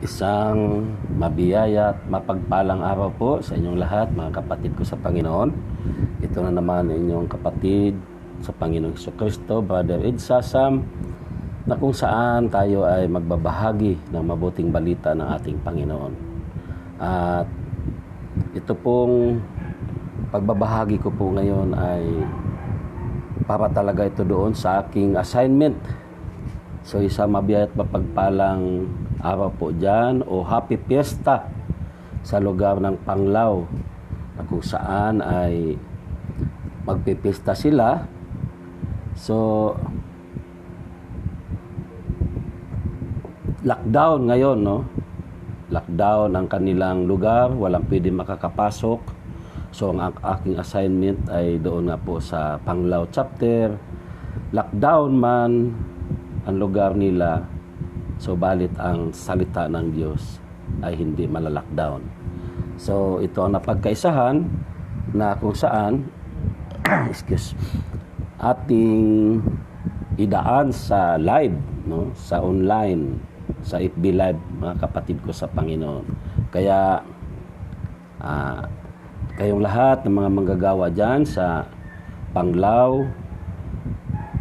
Isang mabiyaya at mapagpalang araw po sa inyong lahat, mga kapatid ko sa Panginoon. Ito na naman inyong kapatid sa Panginoong Jesucristo, Brother Ed Sasam, na kung saan tayo ay magbabahagi ng mabuting balita ng ating Panginoon. At ito pong pagbabahagi ko po ngayon ay para talaga ito doon sa aking assignment. So isang mabiyaya at mapagpalang araw po dyan o happy fiesta sa lugar ng Panglao na kung saan ay magpipista sila. So lockdown ngayon, no? Lockdown ang kanilang lugar, walang pwede makakapasok. So ang aking assignment ay doon nga po sa Panglao chapter. Lockdown man ang lugar nila, so balit ang salita ng Diyos ay hindi malalockdown. So ito ang napagkaisahan na kung saan ating idaan sa live, no? Sa online, sa FB live, mga kapatid ko sa Panginoon. Kaya kayong lahat ng mga manggagawa dyan sa Panglao,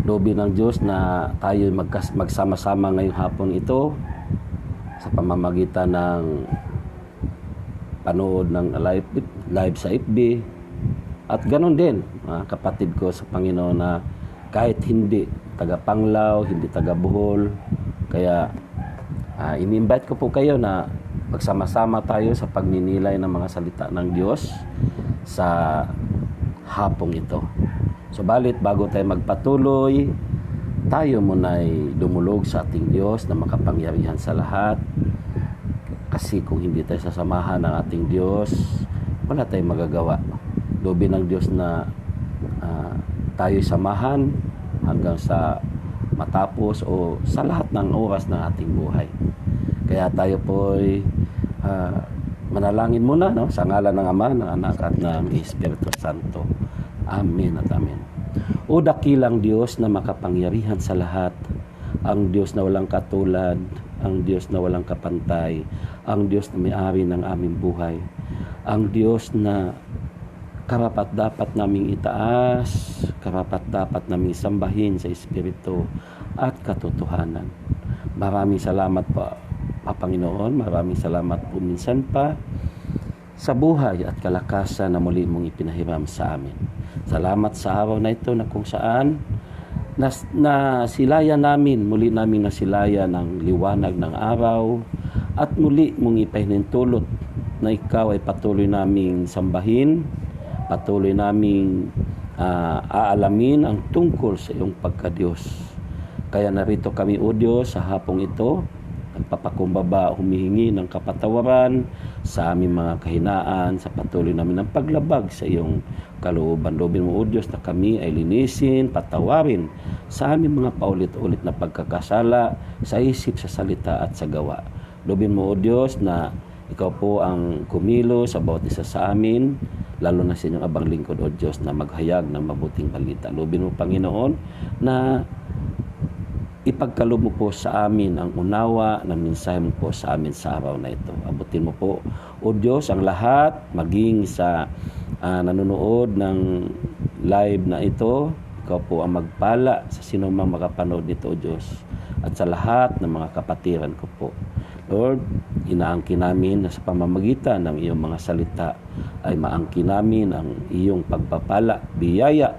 loobin ng Diyos na tayo magsama-sama ngayong hapon ito sa pamamagitan ng panood ng live sa FB. At ganoon din, mga kapatid ko sa Panginoon, na kahit hindi taga Panglao, hindi taga Bohol, kaya ini-invite ko po kayo na magsama-sama tayo sa pagninilay ng mga salita ng Diyos sa hapong ito. So balit bago tayo magpatuloy, tayo muna'y dumulog sa ating Diyos na makapangyarihan sa lahat. Kasi kung hindi tayo sasamahan ng ating Diyos, wala tayong magagawa. Loobin ng Diyos na tayo'y samahan hanggang sa matapos o sa lahat ng oras ng ating buhay. Kaya tayo po'y manalangin muna, no? Sa ngalan ng Ama, ng Anak at ng Espiritu Santo. Amen at amen. O dakilang Diyos na makapangyarihan sa lahat, ang Diyos na walang katulad, ang Diyos na walang kapantay, ang Diyos na may-ari ng aming buhay, ang Diyos na karapat-dapat naming itaas, karapat-dapat naming sambahin sa Espiritu at katotohanan. Maraming salamat po, Panginoon. Maraming salamat po minsan pa sa buhay at kalakasan na muli mong ipinahiram sa amin. Salamat sa araw na ito na kung saan nasilayan namin, muli namin nasilayan ng liwanag ng araw at muli mong ipahinintulot na ikaw ay patuloy naming sambahin, patuloy naming aalamin ang tungkol sa iyong pagka-Diyos. Kaya narito kami, O Diyos, sa hapong ito, nagpapakumbaba, humihingi ng kapatawaran sa aming mga kahinaan, sa patuloy namin ng paglabag sa iyong kalooban. Loobin mo, O Diyos, na kami ay linisin, patawarin sa aming mga paulit-ulit na pagkakasala sa isip, sa salita at sa gawa. Loobin mo, O Diyos, na ikaw po ang kumilo sa bawat isa sa amin, lalo na sa inyong abang lingkod, O Diyos, na maghayag ng mabuting balita. Loobin mo, Panginoon, na ipagkaloob mo po sa amin ang unawa na mensahe mo po sa amin sa araw na ito. Abutin mo po, O Diyos, ang lahat, maging sa nanonood ng live na ito. Ikaw po ang magpala sa sino mang makapanood nito, O Diyos, at sa lahat ng mga kapatiran ko po. Lord, inaangkin namin na sa pamamagitan ng iyong mga salita ay maangkin namin ang iyong pagpapala, biyaya,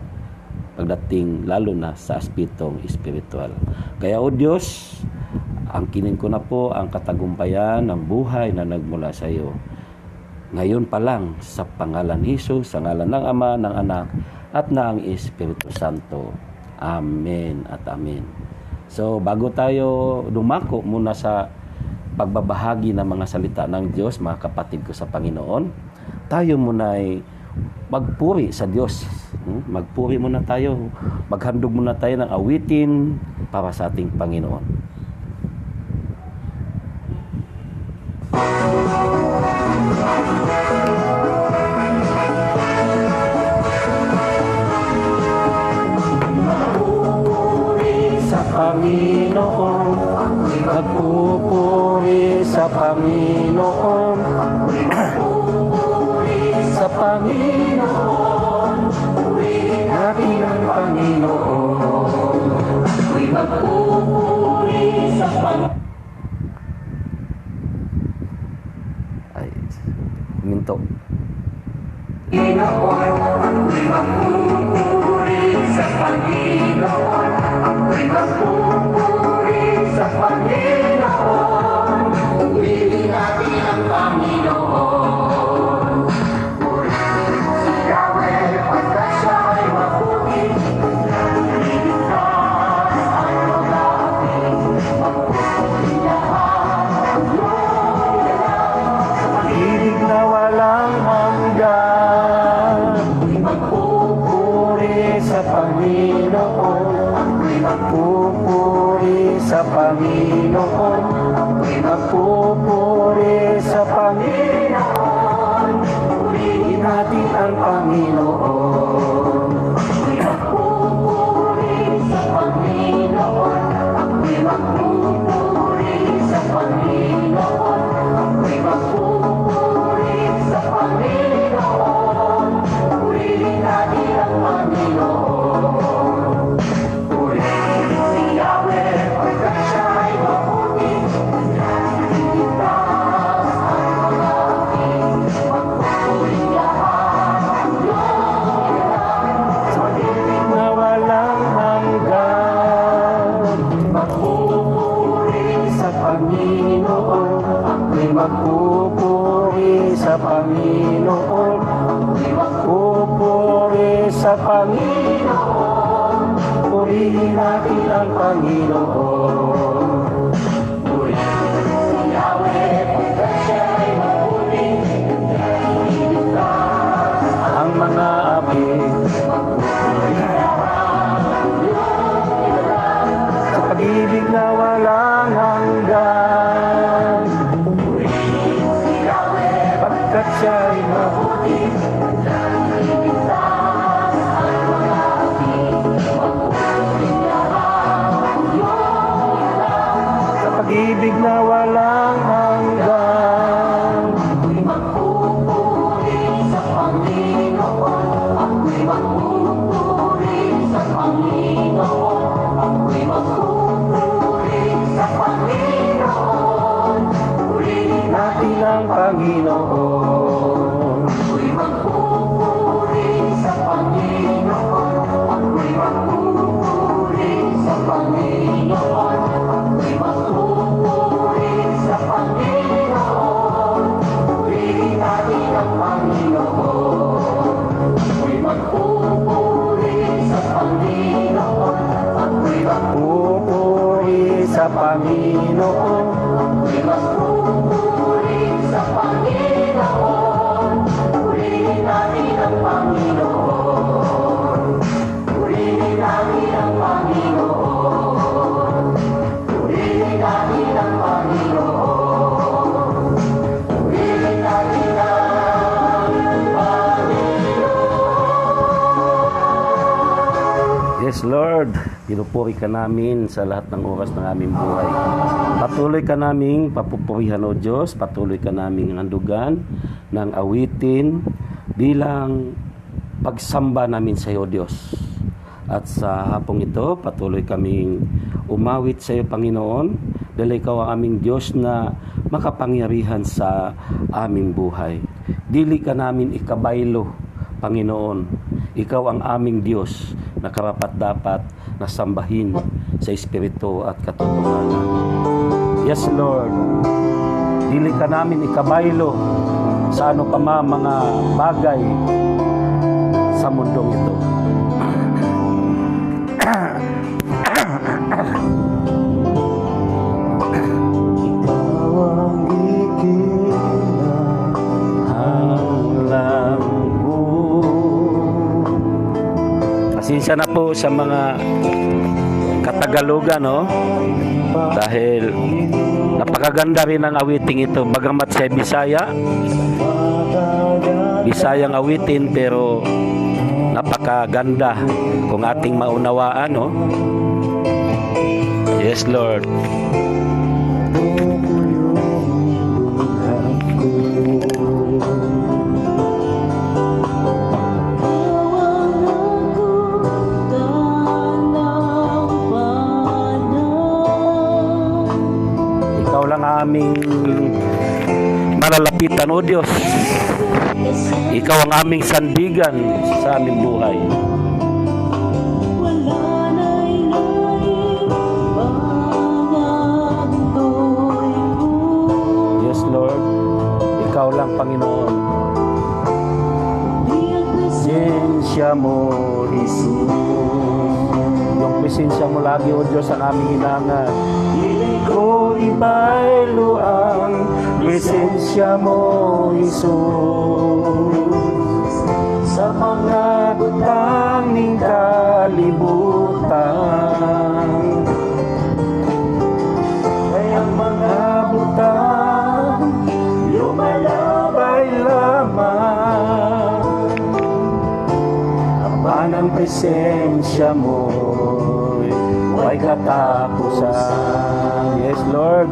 pagdating lalo na sa aspetong espiritual. Kaya, O Diyos, angkinin ko na po ang katagumpayan ng buhay na nagmula sa iyo. Ngayon pa lang, sa pangalan ni Jesus, sa ngalan ng Ama, ng Anak, at ng Espiritu Santo. Amen at amen. So, bago tayo dumako muna sa pagbabahagi ng mga salita ng Diyos, mga kapatid ko sa Panginoon, tayo muna ay magpuri sa Diyos. Magpuri muna tayo. Maghandog muna tayo ng awitin para sa ating Panginoon. Panginoon, magpupuri sa Panginoon. Sa Panginoon, purihin natin ang Panginoon. Ako'y magpupuri sa Panginoon. Ay, minto. Panginoon, ako'y magpupuri sa Panginoon. Ako'y magpupuri sa Panginoon. Purihin natin ang Panginoon. Purihin si Yahweh, pagkat siya ay mabuti. Naliligtas ang mga ating. Magpupuri niya ang gloria sa pag-ibig na walang hanggan. Ako'y magpupuri sa Panginoon. Ako'y magpupuri sa Panginoon. Ako'y magpupuri sa Panginoon. Purihin natin ang Panginoon. Ako'y magpupuri sa Panginoon. Ako'y magpupuri sa Panginoon. Ako'y magpupuri sa Panginoon. Purihin natin ang Panginoon. Purihin si Yahweh, pagkat siya ay mabuti. Naliligtas ang mga ating. Magpupuri niya ang gloria sa pag-ibig na walang hanggan. Magpupuri sa Panginoon. Ako'y magpupuri sa Panginoon. Ako'y magpupuri sa Panginoon. Purihin natin ang Panginoon. Purihin si Yahweh, pagkat siya ay mabuti. Naliligtas ang mga api. Magpupuri niya ang gloria sa pag-ibig na walang hanggan. Purihin si Yahweh, pagkat siya ay mabuti. Naliligtas ang mga api. Magpupuri niya ang gloria sa pag-ibig na walang hanggan. Ako'y magpupuri sa Panginoon. Ako'y magpupuri sa Panginoon. Ako'y magpupuri sa Panginoon. Purihin natin ang Panginoon. Ako'y magpupuri sa Panginoon. Ako'y magpupuri sa Panginoon. Ako'y magpupuri sa Panginoon. Purihin natin ang Panginoon. Ako'y magpupuri sa Panginoon. Ako'y magpupuri sa Panginoon. Ako'y magpupuri sa Panginoon. Purihin natin ang Panginoon. Purihin natin ang Panginoon. Purihin natin ang Panginoon. Purihin natin ang Panginoon. Yes, Lord. Pinupuri ka namin sa lahat ng oras ng aming buhay. Patuloy ka naming papupurihan, O Diyos. Patuloy ka naming handugan ng awitin bilang pagsamba namin sa iyo, Diyos. At sa hapong ito, patuloy kaming umawit sa iyo, Panginoon, dahil ikaw ang aming Diyos na makapangyarihan sa aming buhay. Dili ka namin ikabaylo, Panginoon. Ikaw ang aming Diyos na karapat-dapat na sambahin sa Espiritu at katotohanan. Yes, Lord. Dili ka namin ikabaylo sa ano pa mga bagay sa mundong ito. Pasensya na po sa mga Katagalugan, no? Dahil napakaganda rin ang awiting ito. Bagamat sa Bisayang awitin, pero napakaganda kung ating maunawaan, no? Yes, Lord. lang aming malalapitan, O Diyos. Ikaw ang aming sandigan sa aming buhay. Yes, Lord. Ikaw lang, Panginoon. Presensya mo, Jesus. Yung presensya mo lagi, O Diyos, ang aming hinangan. Hiling ko iba'y luang, presensya mo, Jesus. Sa mga butang ng kalibutan, kayang mga butang lumalabay lamang. Ang presensya mo ay katapusan. Yes, Lord.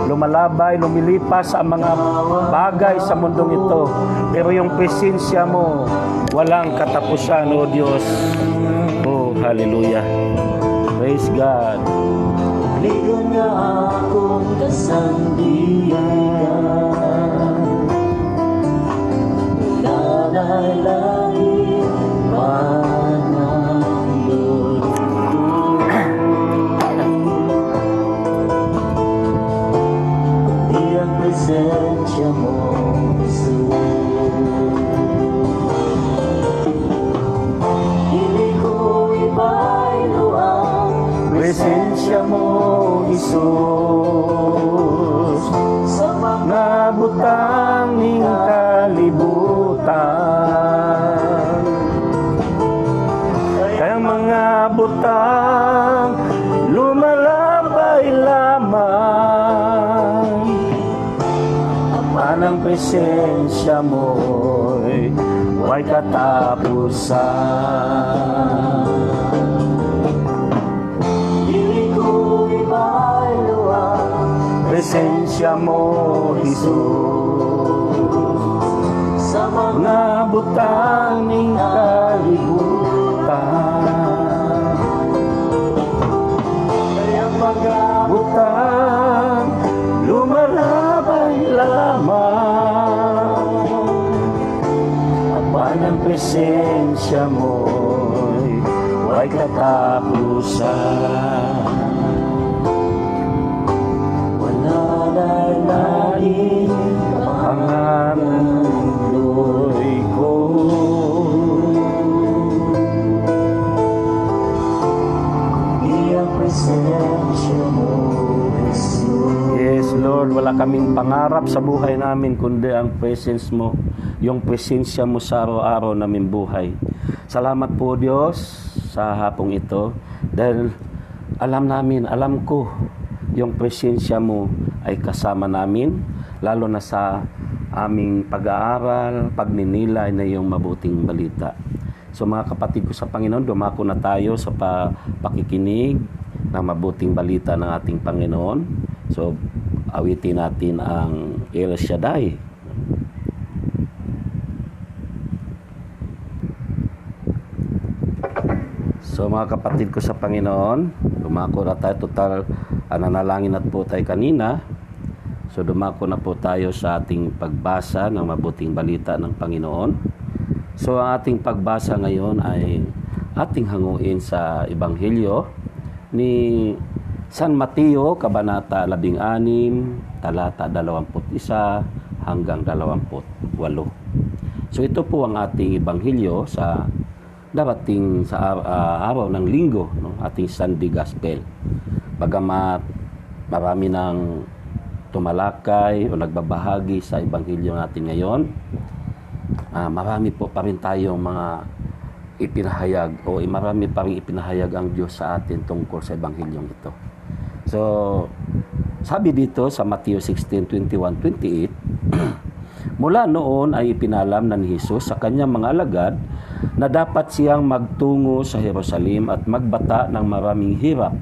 Lumalabay, lumilipas ang mga bagay sa mundong ito. Pero yung presensya mo, walang katapusan, O Diyos. Oh, hallelujah. Praise God. Ligon nga akong kasandigan, lalalain presensya mo, Jesus. Hiling ko iba'y luang, presensya mo, Jesus. Sa mga butang ng kalibutan, kaya mga butang lumalabay lamang. Ang presensya mo'y may katapusan. Hiling ko iba'y luang, presensya mo, Jesus. Sa mga butang ng kalibutan, kaya mga butang lumalabay lamang. Ang presensya mo'y may katapusan. Wala na'y lain ang muloy ko. Kundi ang presensya mo, Jesus. Yes, Lord, wala kaming pangarap sa buhay namin kundi ang presence mo, yung presensya mo sa araw-araw namin buhay. Salamat po, Diyos, sa hapong ito dahil alam ko yung presensya mo ay kasama namin, lalo na sa aming pag-aaral, pagninilay na yung mabuting balita. So mga kapatid ko sa Panginoon, dumako na tayo sa pakikinig ng mabuting balita ng ating Panginoon. So awitin natin ang El Shaddai. So mga kapatid ko sa Panginoon, dumako na tayo, total nanalangin at po tayo kanina. So dumako na po tayo sa ating pagbasa ng mabuting balita ng Panginoon. So ang ating pagbasa ngayon ay ating hanguin sa Ebanghelyo ni San Mateo, Kabanata 16, talata 21 hanggang 28. So ito po ang ating Ebanghelyo sa darating sa araw ng linggo, no? Ating Sunday Gospel. Bagamat marami ng tumalakay o nagbabahagi sa Ebanghelyo natin ngayon, marami po pa rin tayong mga ipinahayag o marami pa rin ipinahayag ang Diyos sa atin tungkol sa Ebanghelyong ito. So, sabi dito sa Mateo 16:21-28, mula noon ay ipinalam na ni Jesus sa kanyang mga alagad na dapat siyang magtungo sa Jerusalem at magbata ng maraming hirap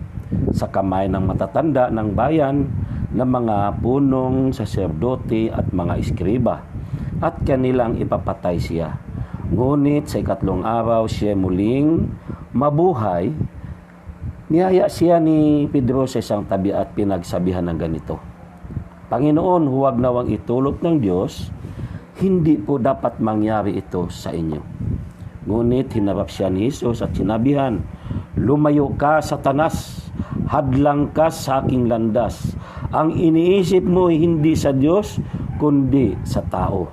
sa kamay ng matatanda ng bayan, ng mga punong saserdote at mga eskriba, at kanilang ipapatay siya. Ngunit sa ikatlong araw siya muling mabuhay. Niyaya siya ni Pedro sa isang tabi at pinagsabihan ng ganito, Panginoon, huwag nawang itulot ng Diyos, hindi po dapat mangyari ito sa inyo. Ngunit hinarap siya ni Jesus at sinabihan, lumayo ka, Satanas, hadlang ka sa aking landas. Ang iniisip mo ay hindi sa Diyos, kundi sa tao.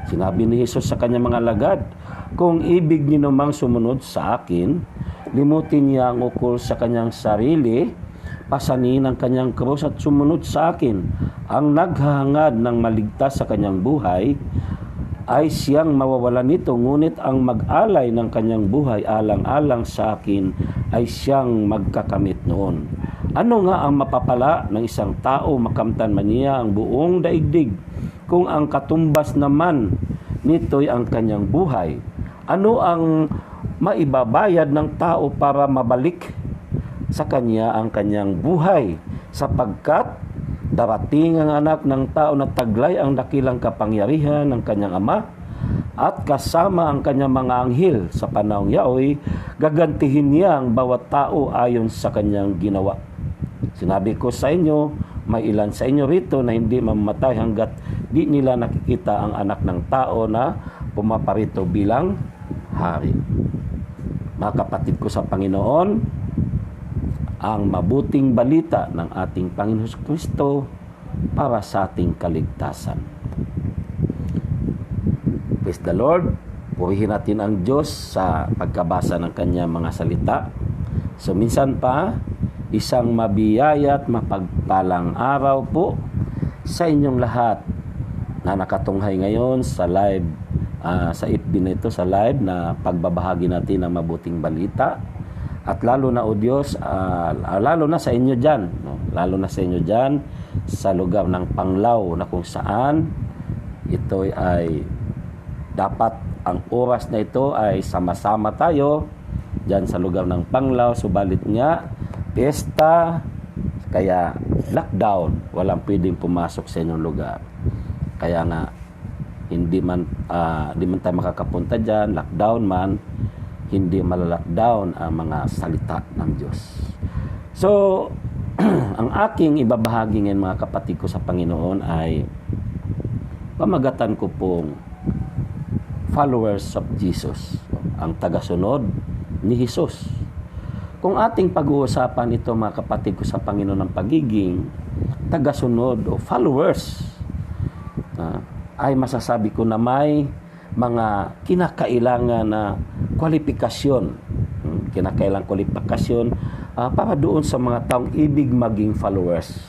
Sinabi ni Jesus sa kanyang mga alagad, kung ibig niyo namang sumunod sa akin, limutin niya ang ukol sa kanyang sarili, pasanin ang kanyang krus at sumunod sa akin. Ang naghahangad ng maligtas sa kanyang buhay ay siyang mawawalan nito, ngunit ang mag-alay ng kanyang buhay alang-alang sa akin ay siyang magkakamit noon. Ano nga ang mapapala ng isang tao makamtan man niya ang buong daigdig, kung ang katumbas naman nito'y ang kanyang buhay? Ano ang maibabayad ng tao para mabalik sa kanya ang kanyang buhay? Sapagkat darating ang anak ng tao na taglay ang dakilang kapangyarihan ng kanyang ama at kasama ang kanyang mga anghel. Sa panahong yaoy, gagantihin niya ang bawat tao ayon sa kanyang ginawa. Sinabi ko sa inyo, may ilan sa inyo rito na hindi mamatay hanggat di nila nakikita ang anak ng tao na pumaparito bilang hari. Mga kapatid ko sa Panginoon, ang mabuting balita ng ating Panginoon Kristo para sa ating kaligtasan. Praise the Lord. Purihin natin ang Diyos sa pagkabasa ng kanyang mga salita. So minsan pa, isang mabiyaya at mapagpalang araw po sa inyong lahat na nakatunghay ngayon sa live, sa FB na ito, sa live na pagbabahagi natin ng mabuting balita. At lalo na o Diyos, lalo na sa inyo dyan, no? Lalo na sa inyo dyan, sa lugar ng Panglao na kung saan ito ay dapat ang oras na ito ay sama-sama tayo dyan sa lugar ng Panglao. Subalit nga, piyesta, kaya lockdown, walang pwedeng pumasok sa inyong lugar. Kaya nga, hindi man tayo makakapunta dyan, lockdown man, hindi malalockdown ang mga salita ng Diyos. So, ang aking ibabahagi ngayon mga kapatid ko sa Panginoon ay pamagatan ko pong followers of Jesus, ang tagasunod ni Jesus. Kung ating pag-uusapan ito mga kapatid ko sa Panginoon ng pagiging tagasunod o followers, ay masasabi ko na may mga kinakailangan na kwalifikasyon. Kinakailangan kwalifikasyon para doon sa mga taong ibig maging followers.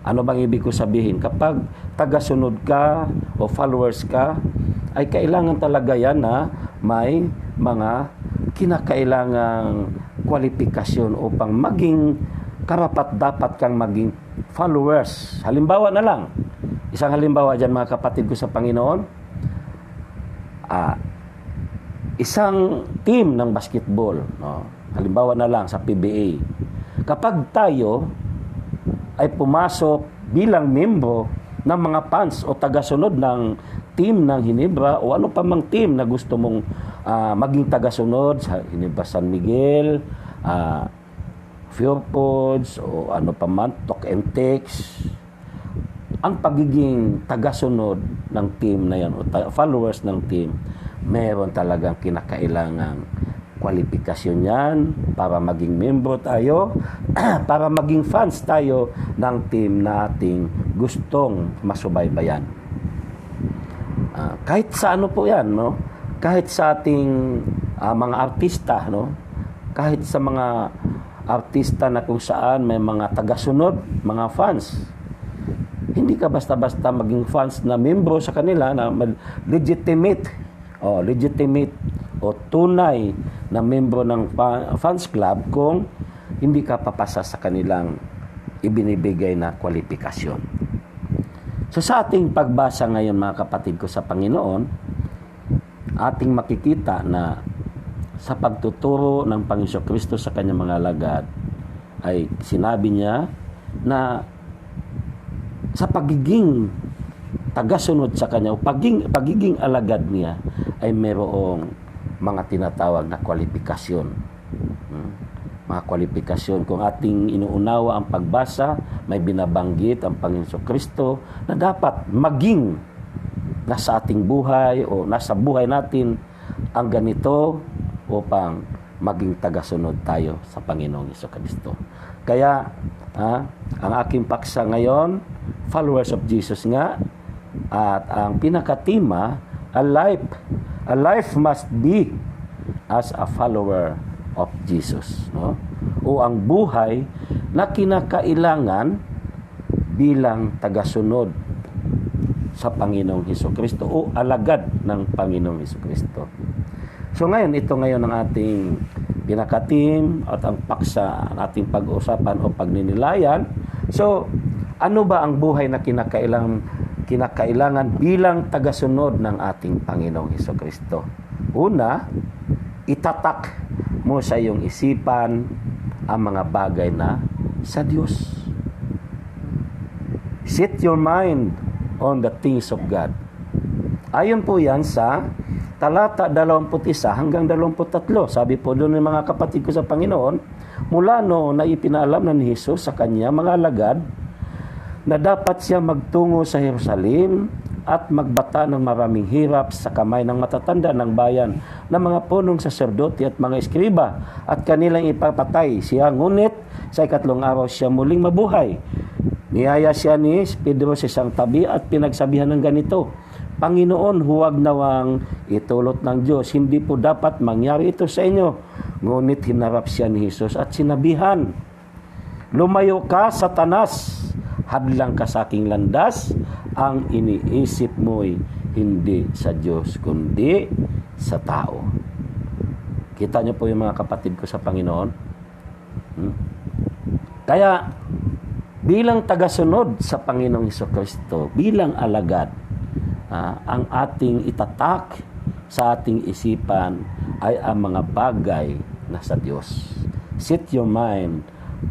Ano bang ibig ko sabihin? Kapag tagasunod ka o followers ka, ay kailangan talaga yan na may mga kinakailangang kwalifikasyon upang maging karapat-dapat kang maging followers. Halimbawa na lang, isang halimbawa dyan mga kapatid ko sa Panginoon, isang team ng basketball, no? Halimbawa na lang sa PBA. Kapag tayo ay pumasok bilang membro ng mga fans o tagasunod ng team ng Ginebra o ano pa mang team na gusto mong maging tagasunod sa Ginebra San Miguel, Pure Foods o ano pa man, Talk and Text, ang pagiging tagasunod ng team na yan o followers ng team, meron talagang kinakailangang kwalifikasyon yan para maging membro tayo, para maging fans tayo ng team na ating gustong masubaybayan. Kahit sa ano po yan, no? Kahit sa ating mga artista, no? Kahit sa mga artista na kung saan may mga tagasunod, mga fans, hindi ka basta-basta maging fans na membro sa kanila na legitimate o tunay na membro ng fans club kung hindi ka papasa sa kanilang ibinibigay na kwalifikasyon. So sa ating pagbasa ngayon mga kapatid ko sa Panginoon, ating makikita na sa pagtuturo ng Panginoon Kristo sa kanyang mga alagad ay sinabi niya na sa pagiging tagasunod sa kanya o pagiging alagad niya ay mayroong mga tinatawag na kwalifikasyon. mga kwalifikasyon. Kung ating inuunawa ang pagbasa, may binabanggit ang Panginoon Kristo na dapat maging nasa ating buhay o nasa buhay natin ang ganito upang maging tagasunod tayo sa Panginoong Kristo. Kaya, ang aking paksa ngayon, followers of Jesus nga, at ang pinakatima, a life must be as a follower of Jesus, no? O ang buhay na kinakailangan bilang tagasunod sa Panginoong Kristo o alagad ng Panginoong Kristo. So ngayon, ito ngayon ang ating pinakatim at ang paksa ating pag-uusapan o pagninilayan. So, ano ba ang buhay na kinakailangan bilang tagasunod ng ating Panginoong Kristo? Una, itatak mo sa iyong isipan ang mga bagay na sa Diyos. Set your mind on the things of God. Ayon po yan sa talata 21 hanggang 23. Sabi po doon ng mga kapatid ko sa Panginoon, mula noon na ipinaalam na ni Jesus sa kanya mga alagad na dapat siya magtungo sa Jerusalem at magbata ng maraming hirap sa kamay ng matatanda ng bayan na mga punong saserdote at mga eskriba at kanilang ipapatay siya. Ngunit sa ikatlong araw siya muling mabuhay. Niyaya siya ni Pedro sa isang tabi at pinagsabihan ng ganito, Panginoon, huwag nawang itulot ng Diyos. Hindi po dapat mangyari ito sa inyo. Ngunit hinarap siya ni Jesus at sinabihan, lumayo ka, Satanas, hadlang ka sa aking landas, ang iniisip mo'y hindi sa Diyos, kundi sa tao. Kita niyo po yung mga kapatid ko sa Panginoon. Kaya, bilang tagasunod sa Panginoong Kristo, bilang alagad, ang ating itatak sa ating isipan ay ang mga bagay na sa Diyos. Set your mind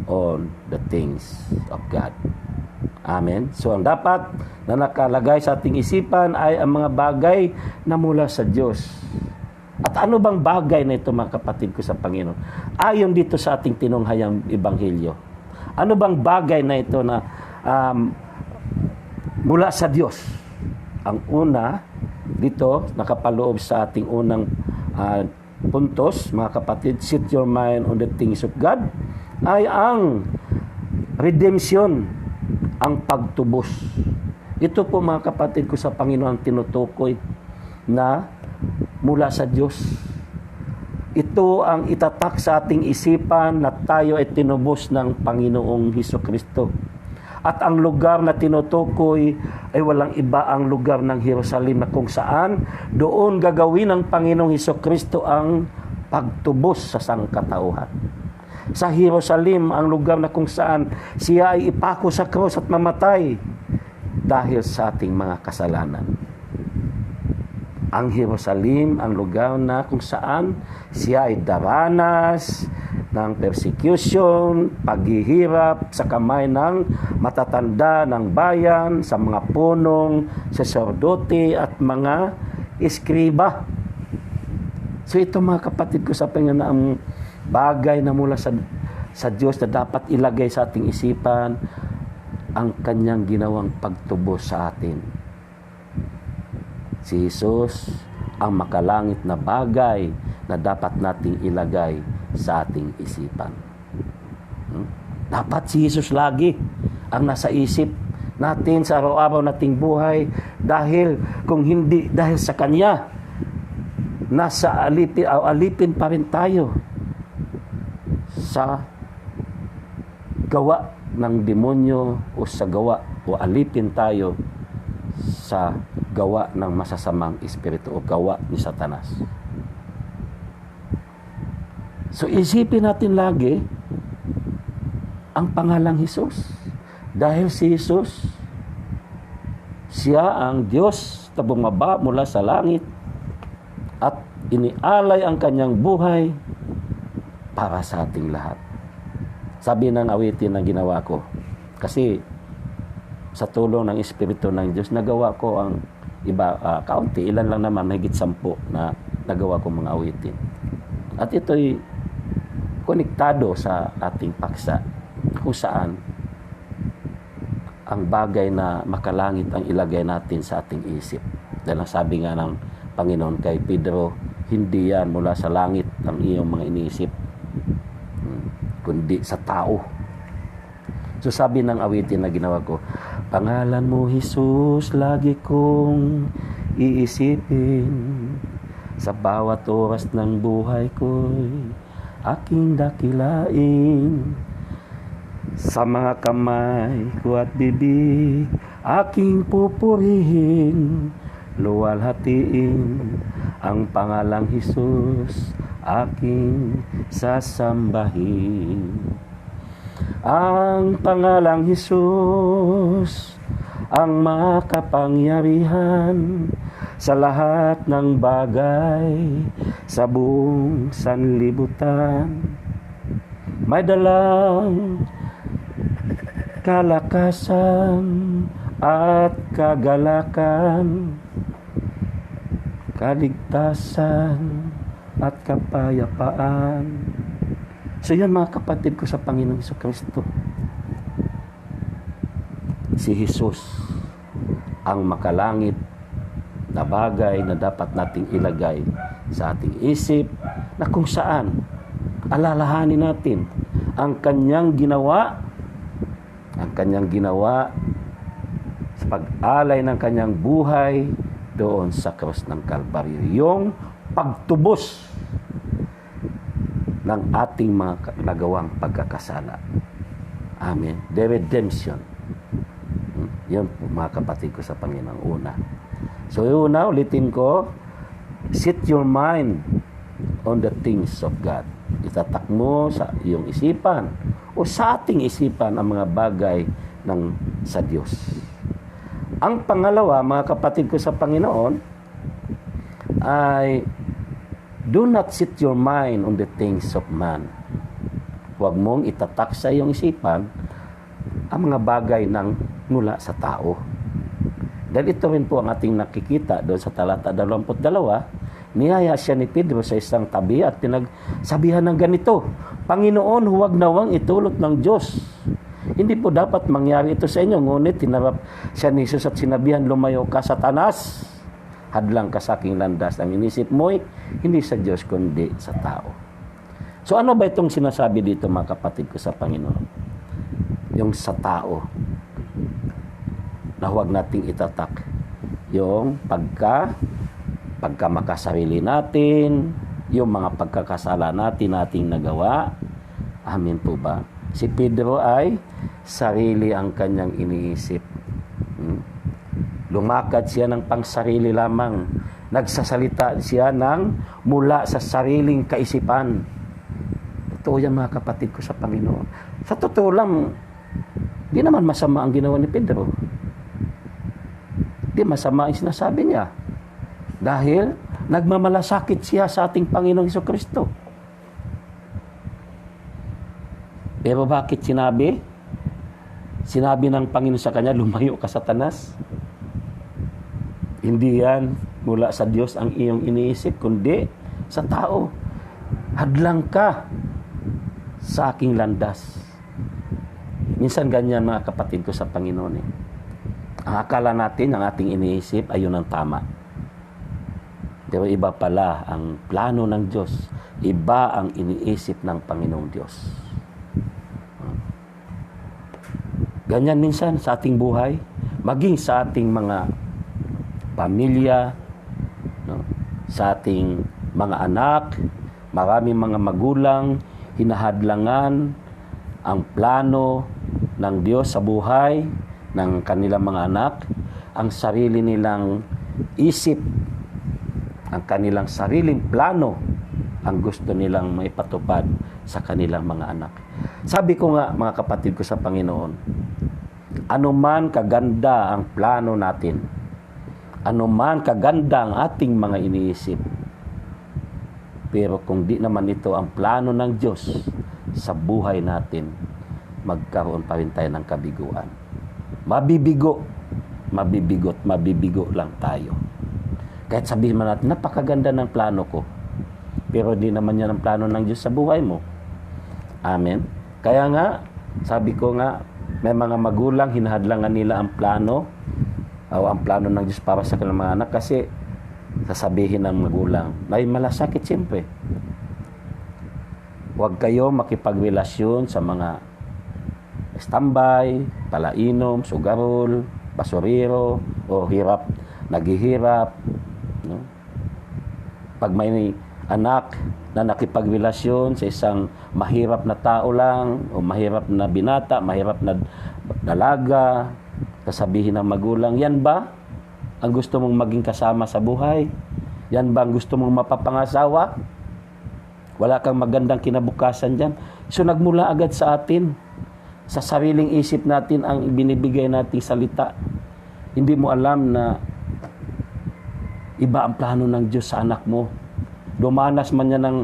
on the things of God. Amen. So, ang dapat na nakalagay sa ating isipan ay ang mga bagay na mula sa Diyos. At ano bang bagay na ito, mga kapatid ko sa Panginoon? Ayon dito sa ating tinunghayang Ebanghelyo. Ano bang bagay na ito na mula sa Diyos? Ang una, dito, nakapaloob sa ating unang puntos, mga kapatid, set your mind on the things of God, ay ang redemption, ang pagtubos. Ito po, mga kapatid ko sa Panginoon, ang tinutukoy na mula sa Diyos. Ito ang itatak sa ating isipan na tayo ay tinubos ng Panginoong Kristo. At ang lugar na tinutukoy ay walang iba ang lugar ng Jerusalem na kung saan doon gagawin ng Panginoong Kristo ang pagtubos sa sangkatauhan. Sa Jerusalem, ang lugar na kung saan siya ay ipako sa krus at mamatay dahil sa ating mga kasalanan. Ang Jerusalem, ang lugar na kung saan siya ay daranas ng persecution, paghihirap sa kamay ng matatanda ng bayan, sa mga punong saserdote at mga eskriba. So ito, mga kapatid ko sa Panginoon, ang bagay na mula sa Diyos na dapat ilagay sa ating isipan, ang kanyang ginawang pagtubos sa atin. Si Jesus ang makalangit na bagay na dapat nating ilagay sa ating isipan. Dapat si Jesus lagi ang nasa isip natin sa araw-araw nating buhay, dahil kung hindi dahil sa Kanya, nasa alipin pa rin tayo sa gawa ng demonyo o sa gawa o alipin tayo sa gawa ng masasamang espiritu o gawa ni Satanas. So isipin natin lagi ang pangalang Jesus. Dahil si Jesus, siya ang Diyos na bumaba mula sa langit at inialay ang kanyang buhay para sa ating lahat. Sabi ng awitin na ginawa ko, kasi sa tulong ng Espiritu ng Diyos, nagawa ko ang iba, kaunti, ilan lang naman, mahigit 10 na nagawa ko mga awitin. At ito'y konektado sa ating paksa kung saan ang bagay na makalangit ang ilagay natin sa ating isip. Dahil ang sabi nga ng Panginoon kay Pedro, hindi yan mula sa langit ang iyong mga iniisip, kundi sa tao. So sabi ng awitin na ginawa ko, pangalan mo Jesus, lagi kong iisipin. Sa bawat oras ng buhay ko'y aking dakilain. Sa mga kamay ko at bibig, aking pupurihin. Luwalhatiin ang pangalang Jesus, aking sasambahin. Ang pangalang Jesus, ang makapangyarihan sa lahat ng bagay sa buong sanlibutan. May dalang kalakasan at kagalakan, kaligtasan at kapayapaan. So yan mga kapatid ko sa Panginoong Jesucristo. Si Jesus ang makalangit na bagay na dapat nating ilagay sa ating isip, na kung saan alalahanin natin ang kanyang ginawa sa pag-alay ng kanyang buhay doon sa krus ng Kalbaryo, yung pagtubos ng ating mga nagawang pagkakasala. Amen. The redemption. Yun po mga kapatid ko sa Panginoon. Una. So una, ulitin ko, set your mind on the things of God. Itatak mo sa iyong isipan o sa ating isipan ang mga bagay sa Diyos. Ang pangalawa, mga kapatid ko sa Panginoon, ay do not set your mind on the things of man. Huwag mong itatak sa iyong isipan ang mga bagay mula sa tao. Dahil ito rin po ang ating nakikita doon sa talata 22, niyaya siya ni Pedro sa isang tabi at pinagsabihan ng ganito, Panginoon, huwag nawang itulot ng Diyos. Hindi po dapat mangyari ito sa inyo, ngunit tinarap siya ni Jesus at sinabihan, lumayo ka, Satanas. Hadlang ka sa aking landas. Ang inisip mo'y hindi sa Diyos, kundi sa tao. So ano ba itong sinasabi dito, mga kapatid ko sa Panginoon? Yung sa tao, na huwag nating itatak yung pagka makasarili natin, yung mga pagkakasala nating nagawa. Amin po ba? Si Pedro ay sarili ang kanyang iniisip. Lumakad siya ng pangsarili lamang. Nagsasalita siya mula sa sariling kaisipan. Totoo yan mga kapatid ko sa Panginoon. Sa totoo lang, di naman masama ang ginawa ni Pedro. Di masama ang sinasabi niya. Dahil nagmamalasakit siya sa ating Panginoong Jesucristo. Pero bakit sinabi? Sinabi ng Panginoon sa kanya, lumayo ka, Satanas. Hindi yan mula sa Diyos ang iyong iniisip, kundi sa tao. Hadlang ka sa aking landas. Minsan ganyan mga kapatid ko sa Panginoon. Ang akala natin, ang ating iniisip ay yun ang tama. Pero iba pala ang plano ng Diyos. Iba ang iniisip ng Panginoong Diyos. Ganyan minsan sa ating buhay, maging sa ating mga pamilya, sa ating mga anak, maraming mga magulang, hinahadlangan ang plano ng Diyos sa buhay ng kanilang mga anak, ang sarili nilang isip, ang kanilang sariling plano, ang gusto nilang maipatupad sa kanilang mga anak. Sabi ko nga, mga kapatid ko sa Panginoon, anuman kaganda ang plano natin, anuman kaganda ang ating mga iniisip, pero kung di naman ito ang plano ng Diyos sa buhay natin, magkaroon pa rin tayo ng kabiguan. Mabibigo lang tayo. Kahit sabihin man natin, napakaganda ng plano ko, pero hindi naman yan ang plano ng Diyos sa buhay mo. Amen. Kaya nga, sabi ko nga, may mga magulang, hinahadlangan nila ang plano o ang plano ng Diyos para sa kanilang mga anak kasi sasabihin ng magulang, may malasakit siyempre. Huwag kayo makipagrelasyon sa mga standby, palainom, sugarol, basurero, o naghihirap. No? Pag may anak na nakipagrelasyon sa isang mahirap na tao lang, o mahirap na binata, mahirap na dalaga, sasabihin ng magulang, yan ba ang gusto mong maging kasama sa buhay? Yan ba ang gusto mong mapapangasawa? Wala kang magandang kinabukasan dyan. So nagmula agad sa atin, sa sariling isip natin ang binibigay nating salita. Hindi mo alam na iba ang plano ng Diyos sa anak mo. Dumanas man niya ng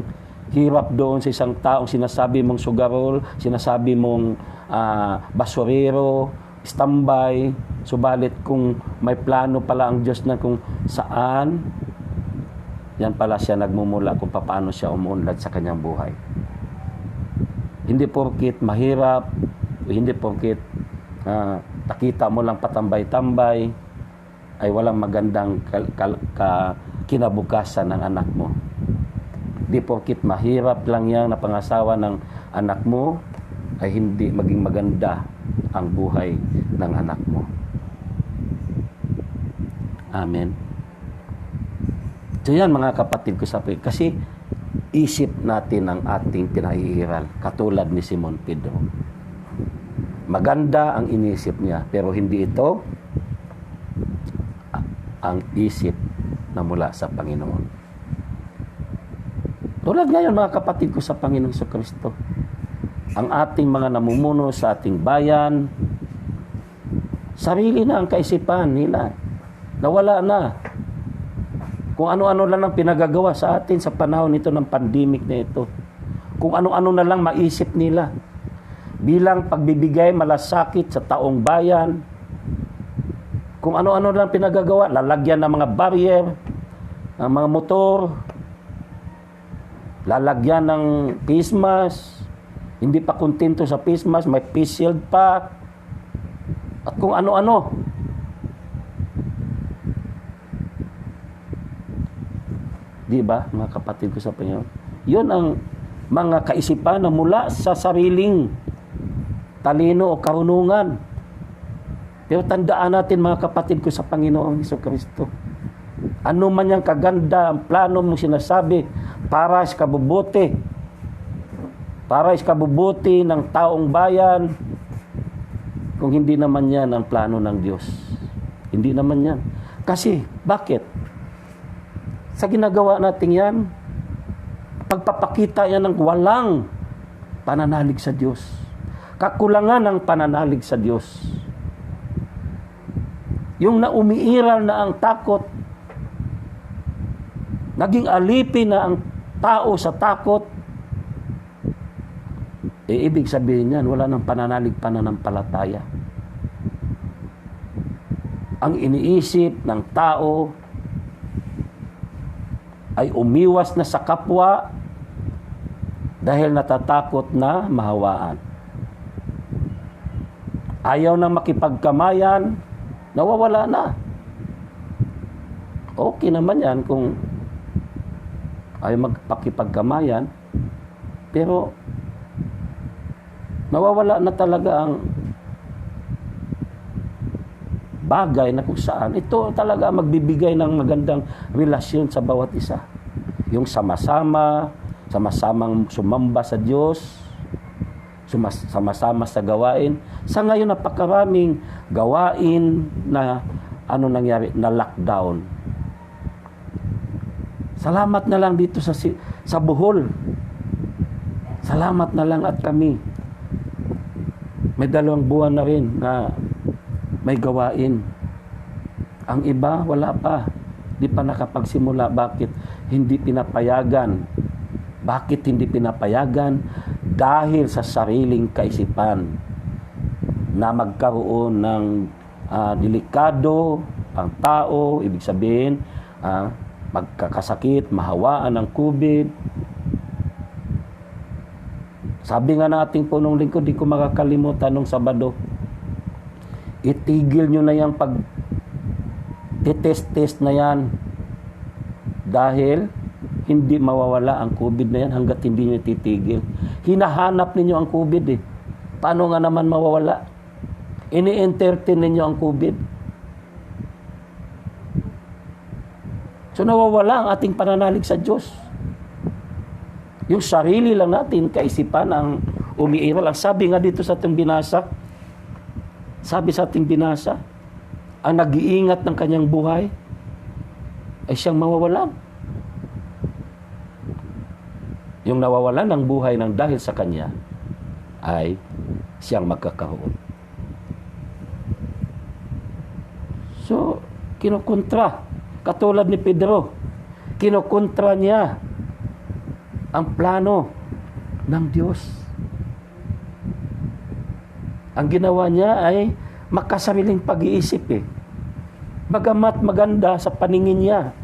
hirap doon sa isang taong sinasabi mong sugarol, sinasabi mong basurero, standby, subalit kung may plano pala ang Diyos na kung saan, yan pala siya nagmumula kung paano siya umuunlad sa kanyang buhay. Hindi porkit mahirap, hindi porkit nakita mo lang patambay-tambay, ay walang magandang kinabukasan ng anak mo. Hindi porkit mahirap lang yan na pangasawa ng anak mo, ay hindi maging maganda ang buhay ng anak mo. Amen. So yan mga kapatid ko sa pag, kasi isip natin ang ating pinaihiral, katulad ni Simon Pedro. Maganda ang inisip niya, pero hindi ito ang isip na mula sa Panginoon. Tulad ngayon mga kapatid ko sa Panginoong Jesucristo, ang ating mga namumuno sa ating bayan, sarili na ang kaisipan nila. Nawala na. Kung ano-ano lang ang pinagagawa sa atin sa panahon nito ng pandemic na ito. Kung ano-ano na lang maisip nila. Bilang pagbibigay malasakit sa taong bayan. Kung ano-ano lang pinagagawa, lalagyan ng mga barrier, ng mga motor, lalagyan ng face mask, hindi pa kontento sa face mask, may face shield pa, at kung ano-ano. Di ba, mga kapatid ko sa Panginoon? Yun ang mga kaisipan na mula sa sariling talino o karunungan. Pero tandaan natin mga kapatid ko sa Panginoong Jesucristo, ano man yung kaganda, ang plano mong sinasabi para sa kabubuti, para sa kabubuti ng taong bayan, kung hindi naman yan ang plano ng Diyos. Hindi naman yan. Kasi, bakit? Sa ginagawa natin yan, pagpapakita yan ng walang pananalig sa Diyos. Kakulangan ng pananalig sa Diyos. Yung naumiiral na ang takot, naging alipin na ang tao sa takot, ibig sabihin yan, wala ng pananalig pananampalataya. Ang iniisip ng tao ay umiwas na sa kapwa dahil natatakot na mahawaan. Ayaw nang makipagkamayan, nawawala na. Okay naman yan kung ayaw magpakipagkamayan, pero nawawala na talaga ang bagay na kung saan ito talaga magbibigay ng magandang relasyon sa bawat isa. Yung sama-samang sumamba sa Diyos, sama-sama sa gawain. Sa ngayon napakaraming gawain na nangyari na lockdown. Salamat na lang dito sa Bohol. Salamat na lang at kami. May 2 buwan na rin na may gawain. Ang iba, wala pa. Di pa nakapagsimula. Bakit hindi pinapayagan? Bakit hindi pinapayagan? Dahil sa sariling kaisipan na magkaroon ng delikado ang tao, ibig sabihin, magkakasakit, mahawaan ng COVID. Sabi nga ng ating punong lingkod, di ko makakalimutan nung Sabado, itigil nyo na yung pag-test na yan. Dahil hindi mawawala ang COVID na yan hanggat hindi nyo titigil. Hinahanap ninyo ang COVID eh. Paano nga naman mawawala? Ini-entertain ninyo ang COVID. So nawawala ang ating pananalig sa Diyos. Yung sarili lang natin, kaisipan ang umiiral. Ang sabi nga dito sa ating binasa, ang nag-iingat ng kanyang buhay ay siyang mawawalan. Yung nawawalan ng buhay ng dahil sa kanya ay siyang magkakaroon. So, kinukontra. Katulad ni Pedro, kinukontra niya ang plano ng Diyos. Ang ginawa niya ay makasariling pag-iisip eh. Bagamat maganda sa paningin niya.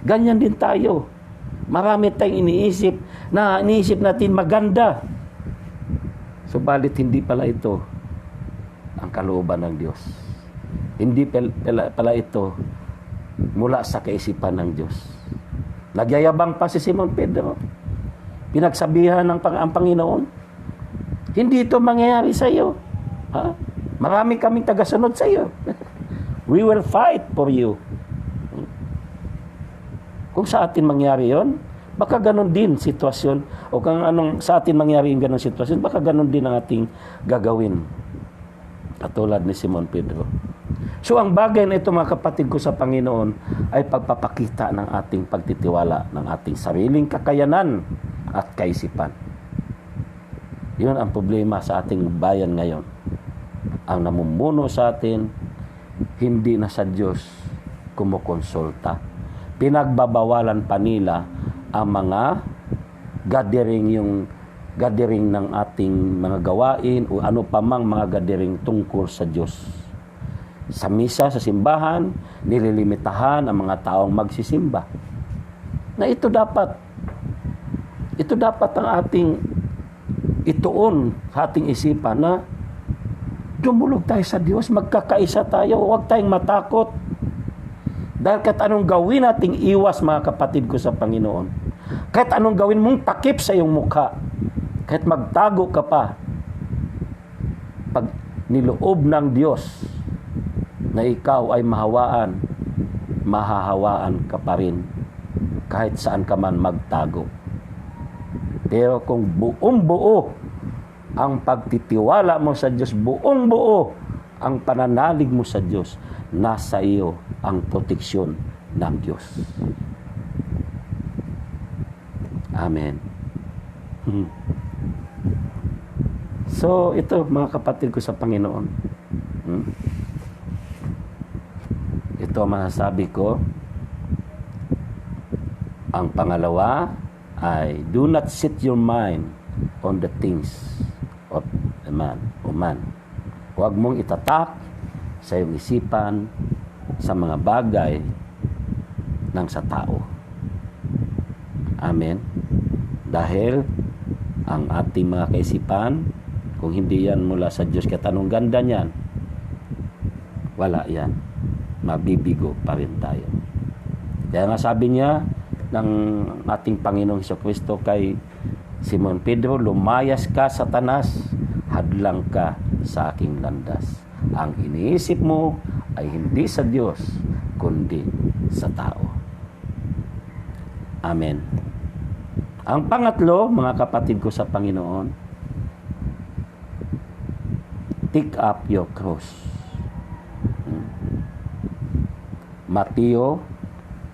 Ganyan din tayo. Marami tayong iniisip natin maganda. Subalit hindi pala ito ang kalooban ng Diyos. Hindi pala ito mula sa kaisipan ng Diyos. Nagyayabang pa si Simon Pedro. Pinagsabihan ng ang Panginoon, hindi ito mangyayari sa iyo. Ha? Marami kaming tagasunod sa iyo. We will fight for you. Kung sa atin mangyari yon, baka ganun din sitwasyon, o kung anong sa atin mangyari yung ganun sitwasyon, baka ganun din ang ating gagawin. Katulad ni Simon Pedro. So ang bagay na ito mga kapatid ko sa Panginoon ay pagpapakita ng ating pagtitiwala, ng ating sariling kakayanan at kaisipan. Yun ang problema sa ating bayan ngayon. Ang namumuno sa atin, hindi na sa Diyos kumukonsulta. Pinagbabawalan pa nila ang mga gathering ng ating mga gawain o ano pa mang mga gathering tungkol sa Diyos. Sa misa, sa simbahan, nililimitahan ang mga taong magsisimba. Na ito dapat ang ating ituon sa ating isipan na dumulog tayo sa Diyos, magkakaisa tayo, huwag tayong matakot. Dahil kahit anong gawin nating iwas mga kapatid ko sa Panginoon, kahit anong gawin mong takip sa iyong mukha, kahit magtago ka pa, pag niloob ng Diyos na ikaw ay mahahawaan ka pa rin kahit saan ka man magtago. Pero kung buong-buo ang pagtitiwala mo sa Diyos, buong-buo ang pananalig mo sa Diyos, nasa iyo ang proteksyon ng Diyos. Amen. So, ito mga kapatid ko sa Panginoon. Ito ang masasabi ko. Ang pangalawa ay do not set your mind on the things of man. Huwag mong itatak sa iyong isipan sa mga bagay ng sa tao. Amen. Dahil ang ating mga kaisipan, kung hindi yan mula sa Diyos, kahit anong ganda niyan, wala yan. Mabibigo pa rin tayo. Kaya nga sabi niya ng ating Panginoong Jesucristo kay Simon Pedro, lumayas ka, Satanas, hadlang ka sa aking landas. Ang iniisip mo ay hindi sa Diyos, kundi sa tao. Amen. Ang pangatlo, mga kapatid ko sa Panginoon, take up your cross. Mateo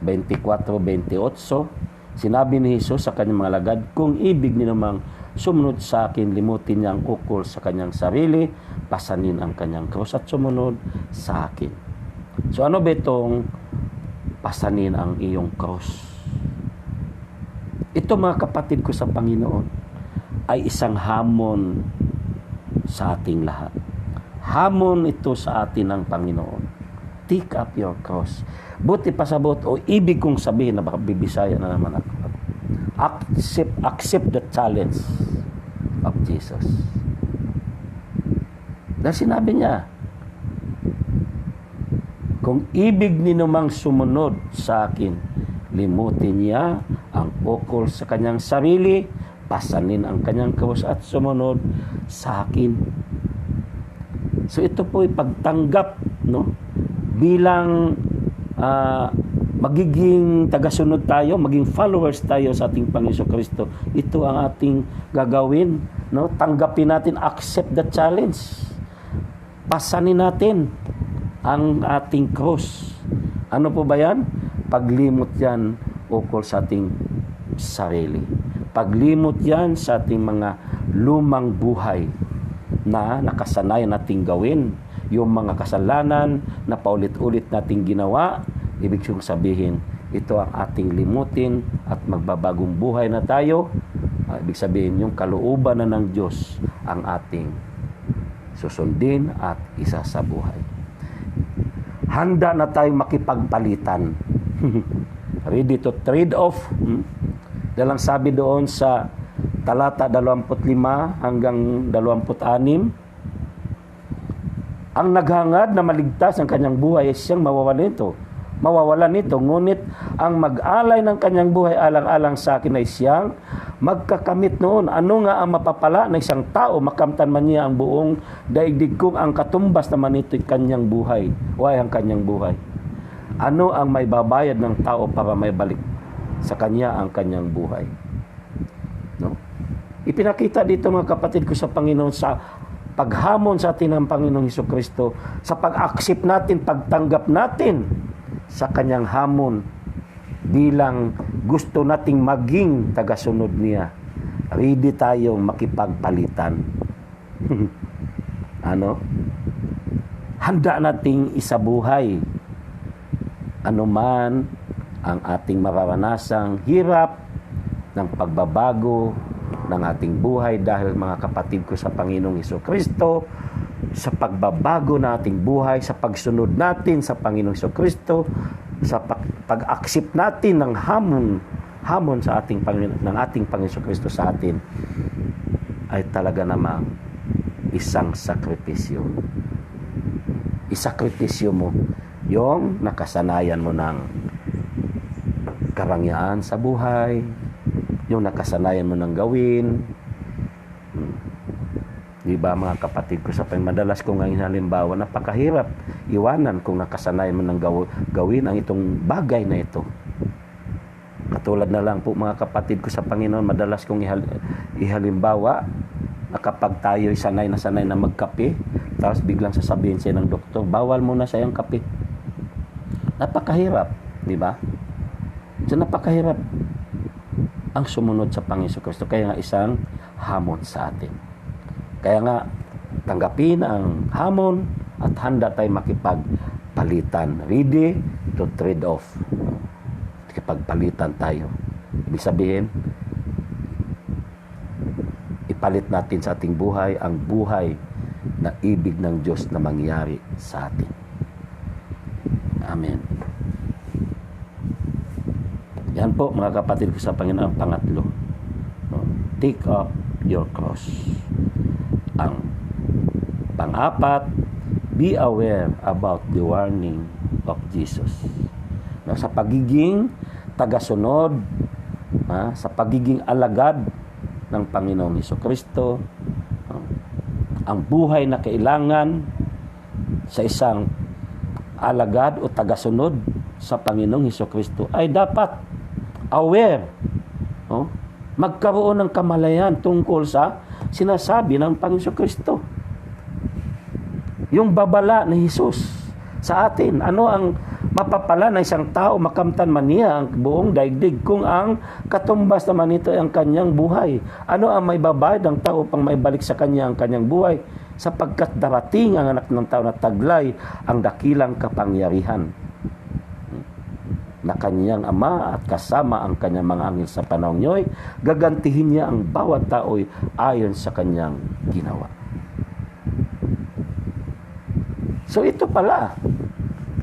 24:28, sinabi ni Jesus sa kanyang mga lagad, kung ibig niyo namang sumunod sa akin, limutin niya ang ukol sa kanyang sarili, pasanin ang kanyang cross at sumunod sa akin. So ano ba itong pasanin ang iyong cross? Ito mga kapatid ko sa Panginoon ay isang hamon sa ating lahat. Hamon ito sa atin ng Panginoon. Take up your cross. Buti pasabot o ibig kong sabihin na baka bibisaya na naman ako. Accept the challenge. Jesus. Dahil sinabi niya, kung ibig ninumang sumunod sa akin, limutin niya ang ukol sa kanyang sarili, pasanin ang kanyang krus at sumunod sa akin. So ito po ay pagtanggap, no? Bilang magiging tagasunod tayo, maging followers tayo sa ating Panginoon Kristo. Ito ang ating gagawin, no? Tanggapin natin, accept the challenge. Pasanin natin ang ating cross. Ano po ba yan? Paglimot yan ukol sa ating sarili. Paglimot yan sa ating mga lumang buhay na nakasanayan nating gawin. Yung mga kasalanan na paulit-ulit nating ginawa, ibig sabihin, ito ang ating limutin at magbabagong buhay na tayo. Ibig sabihin, yung kalooban na ng Diyos ang ating susundin at isa sa buhay. Handa na tayong makipagpalitan. Ready to trade off. Dalang sabi doon sa talata 25 hanggang 26, ang naghangad na maligtas ang kanyang buhay ay siyang mawawalan nito. Ngunit ang mag-alay ng kanyang buhay alang-alang sa akin ay siyang magkakamit noon. Ano nga ang mapapala ng isang tao, makamtan man niya ang buong daigdig kung ang katumbas naman ito'y kanyang buhay, o ay ang kanyang buhay. Ano ang may babayad ng tao para may balik sa kanya ang kanyang buhay? No? Ipinakita dito mga kapatid ko sa Panginoon sa paghamon sa atin ng Panginoong Hesukristo, sa pag-accept natin, pagtanggap natin sa kanyang hamon bilang gusto nating maging tagasunod niya. Ready tayong makipagpalitan. Ano? Handa nating isabuhay anuman ang ating mararanasang hirap ng pagbabago ng ating buhay dahil mga kapatid ko sa Panginoong Hesukristo, sa pagbabago ng ating buhay, sa pagsunod natin sa Panginoong Hesukristo, sa pag-accept natin ng hamon sa ating ng ating Panginoong Hesukristo sa atin, ay talaga namang isang sakripisyo. Isakripisyo mo yung nakasanayan mo ng karangyaan sa buhay, yung nakasanayan mo ng gawin. Di ba mga kapatid ko sa madalas kong ngayon halimbawa, napakahirap iwanan kung nakasanayan mo ng gawin ang itong bagay na ito. Katulad na lang po mga kapatid ko sa Panginoon, madalas kong ihalimbawa na kapag tayo sanay na magkape, tapos biglang sasabihin siya ng doktor, bawal mo na sa iyong kape. Napakahirap, di ba? So napakahirap ang sumunod sa Panginoon Kristo. Kaya nga isang hamon sa atin. Kaya nga tanggapin ang hamon at handa tayong makipagpalitan. Ready to trade off. Makipagpalitan tayo. Ibig sabihin, ipalit natin sa ating buhay ang buhay na ibig ng Diyos na mangyari sa atin. Amen. Yan po mga kapatid ko sa Panginoon ang pangatlo. Take up your cross. Ang pang-apat, be aware about the warning of Jesus. Sa pagiging tagasunod, sa pagiging alagad ng Panginoong Hesukristo, ang buhay na kailangan sa isang alagad o tagasunod sa Panginoong Hesukristo ay dapat aware, magkaroon ng kamalayan tungkol sa sinasabi ng Panginoong Hesukristo. Yung babala ni Jesus sa atin, ano ang mapapala ng isang tao, makamtan man niya ang buong daigdig kung ang katumbas naman nito ay ang kanyang buhay. Ano ang may babayad ng tao pang maibalik sa kanya ang kanyang buhay, sapagkat darating ang anak ng tao na taglay ang dakilang kapangyarihan na kanyang ama at kasama ang kanyang mga anghel sa panahon niyo'y gagantihin niya ang bawat tao'y ayon sa kanyang ginawa. So ito pala,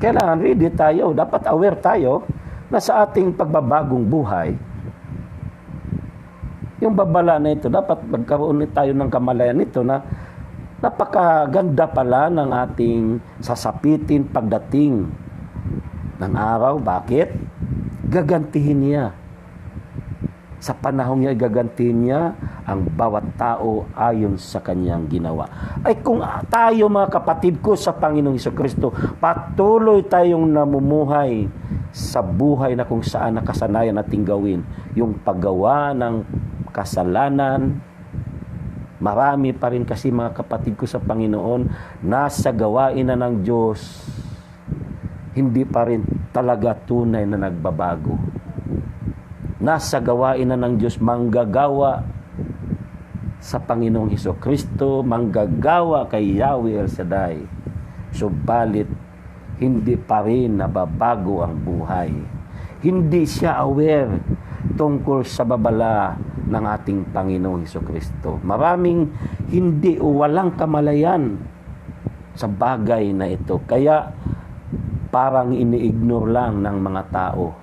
kailangan ready tayo, dapat aware tayo na sa ating pagbabagong buhay, Yung babala na ito, dapat magkaroon tayo ng kamalayan nito na napakaganda pala ng ating sasapitin pagdating ng araw. Bakit? Gagantihin niya. Sa panahon niya, gagantihin niya ang bawat tao ayon sa kanyang ginawa. Ay kung tayo mga kapatid ko sa Panginoong Hesukristo, patuloy tayong namumuhay sa buhay na kung saan nakasanayan nating gawin yung paggawa ng kasalanan. Marami pa rin kasi mga kapatid ko sa Panginoon, nasa gawain na ng Diyos, hindi pa rin talaga tunay na nagbabago. Nasa gawain na ng Diyos, manggagawa sa Panginoong Hesukristo, manggagawa kay Yahweh El Shaddai. Subalit, hindi pa rin nababago ang buhay. Hindi siya aware tungkol sa babala ng ating Panginoong Hesukristo. Maraming hindi o walang kamalayan sa bagay na ito. Kaya parang ini-ignore lang ng mga tao,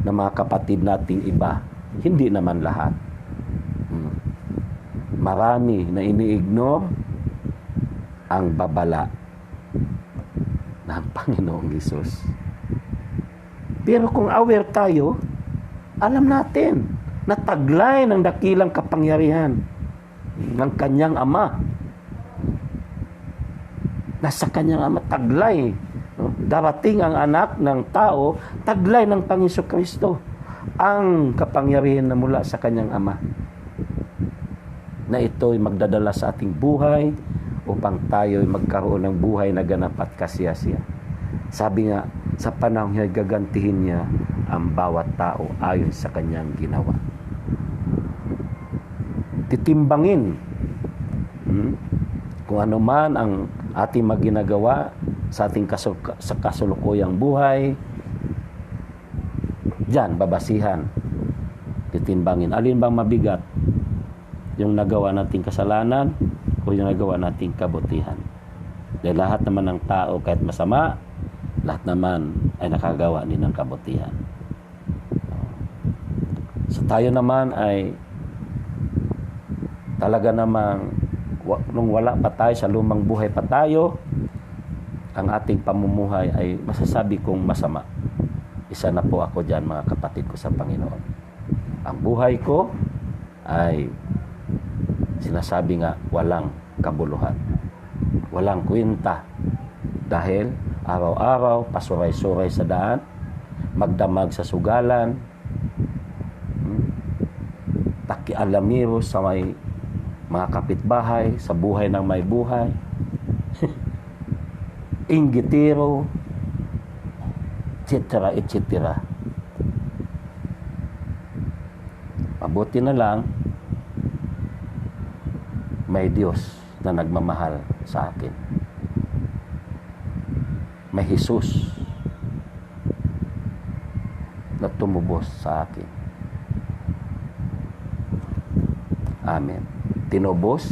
ng mga kapatid nating iba. Hindi naman lahat. Marami na ini-ignore ang babala ng Panginoong Hesus. Pero kung aware tayo, alam natin na taglay ng dakilang kapangyarihan ng kanyang Ama. Nasa kanyang Ama, taglay. Darating ang anak ng tao, taglay ng Panginoong Kristo ang kapangyarihan na mula sa kanyang Ama, na ito'y magdadala sa ating buhay upang tayo'y magkaroon ng buhay na ganap at kasiyasiya. Sabi nga, sa panahon niya, gagantihin niya ang bawat tao ayon sa kanyang ginawa. Titimbangin kung ano man ang ating maginagawa sa ating sa kasulukuyang buhay. Diyan, babasihan. Titimbangin. Alin bang mabigat? Yung nagawa nating kasalanan o yung nagawa nating kabutihan? Dahil lahat naman ng tao, kahit masama, lahat naman ay nakagawa din ng kabutihan. So tayo naman ay talaga namang nung wala pa tayo, sa lumang buhay pa tayo, ang ating pamumuhay ay masasabi kong masama. Isa na po ako dyan, mga kapatid ko sa Panginoon. Ang buhay ko ay sinasabi nga walang kabuluhan, walang kwenta, dahil araw-araw pasuray-suray sa daan, magdamag sa sugalan, takialamiro sa may mga kapitbahay, sa buhay ng may buhay, inggitiro, etc., etc. Mabuti na lang may Diyos na nagmamahal sa akin. May Hesus na tumubos sa akin. Amen. Tinubos